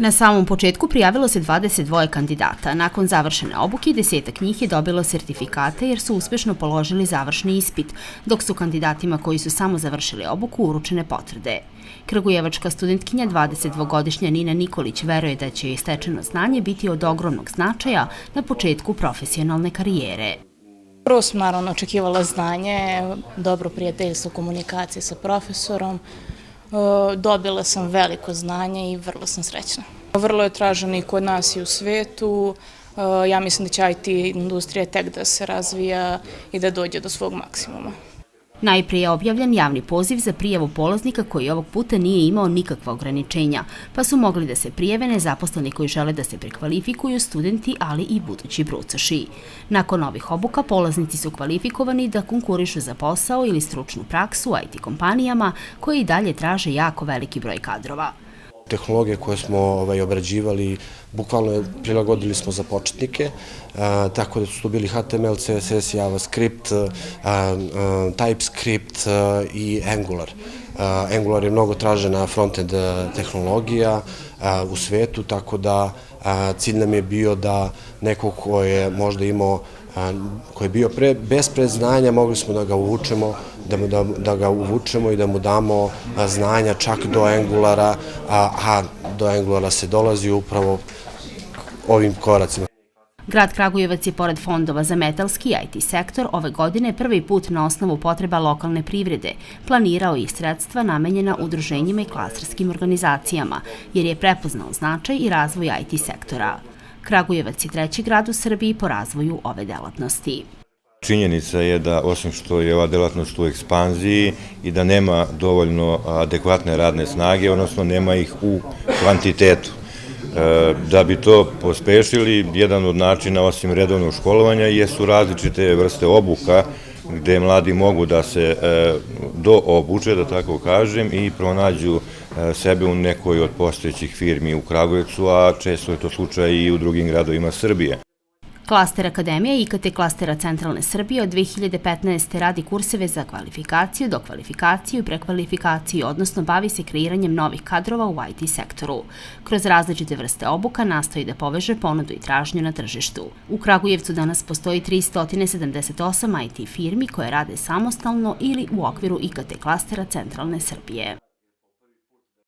Na samom početku prijavilo se 22 kandidata. Nakon završene obuke, 10-ak njih je dobilo sertifikate jer su uspešno položili završni ispit, dok su kandidatima koji su samo završili obuku uručene potvrde. Kragujevačka studentkinja 22-godišnja Nina Nikolić veruje da će joj stečeno znanje biti od ogromnog značaja na početku profesionalne karijere. Prvo sam naravno očekivala znanje, dobro prijateljstvo, komunikacije sa profesorom. Dobila sam veliko znanje i vrlo sam srećna. Vrlo je traženo i kod nas i u svetu. Ja mislim da će IT industrija tek da se razvija i da dođe do svog maksimuma. Najprije je objavljen javni poziv za prijavu polaznika koji ovog puta nije imao nikakva ograničenja, pa su mogli da se prijave nezaposleni koji žele da se prekvalifikuju, studenti, ali i budući brucoši. Nakon ovih obuka polaznici su kvalifikovani da konkurišu za posao ili stručnu praksu u IT kompanijama koje i dalje traže jako veliki broj kadrova. Tehnologije koje smo obrađivali, bukvalno prilagodili smo za početnike, tako da su to bili HTML, CSS, JavaScript, TypeScript i Angular. Angular je mnogo tražena front-end tehnologija u svetu, tako da cilj nam je bio da neko ko je možda imao, koji je bio bez predznanja, mogli smo da ga uvučemo, i da mu damo znanja čak do Angulara, a do Angulara se dolazi upravo ovim koracima. Grad Kragujevac je pored fondova za metalski i IT sektor ove godine prvi put na osnovu potreba lokalne privrede planirao i sredstva namenjena udruženjima i klasterskim organizacijama, jer je prepoznao značaj i razvoj IT sektora. Kragujevac je treći grad u Srbiji po razvoju ove delatnosti. Činjenica je da, osim što je ova delatnost u ekspanziji i da nema dovoljno adekvatne radne snage, odnosno nema ih u kvantitetu. Da bi to pospešili, jedan od načina, osim redovnog školovanja, jesu različite vrste obuka gde mladi mogu da se doobuče, da tako kažem, i pronađu sebe u nekoj od postojećih firmi u Kragujevcu, a često je to slučaj i u drugim gradovima Srbije. Klaster Akademija IKT klastera Centralne Srbije od 2015. radi kurseve za kvalifikaciju, dokvalifikaciju i prekvalifikaciju, odnosno bavi se kreiranjem novih kadrova u IT sektoru. Kroz različite vrste obuka nastoji da poveže ponudu i tražnju na tržištu. U Kragujevcu danas postoji 378 IT firmi koje rade samostalno ili u okviru IKT klastera Centralne Srbije.